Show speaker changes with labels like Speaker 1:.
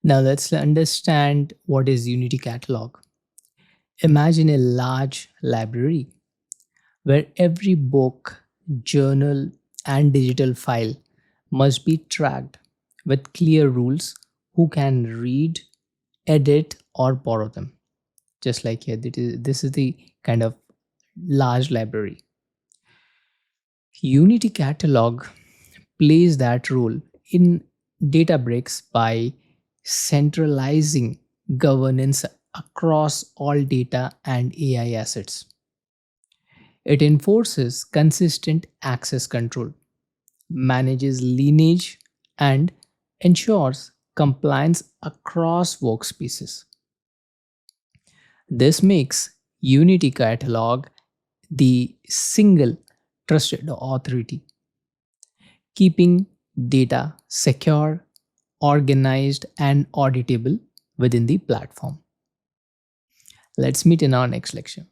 Speaker 1: Now let's understand what is Unity Catalog. Imagine a large library where every book, journal, and digital file must be tracked with clear rules who can read, edit, or borrow them. Just like here, this is the kind of large library. Unity Catalog plays that role in Databricks by centralizing governance across all data and AI assets. It enforces consistent access control, manages lineage, and ensures compliance across workspaces. This makes Unity Catalog the single trusted authority, keeping data secure, organized, and auditable within the platform. Let's meet in our next lecture.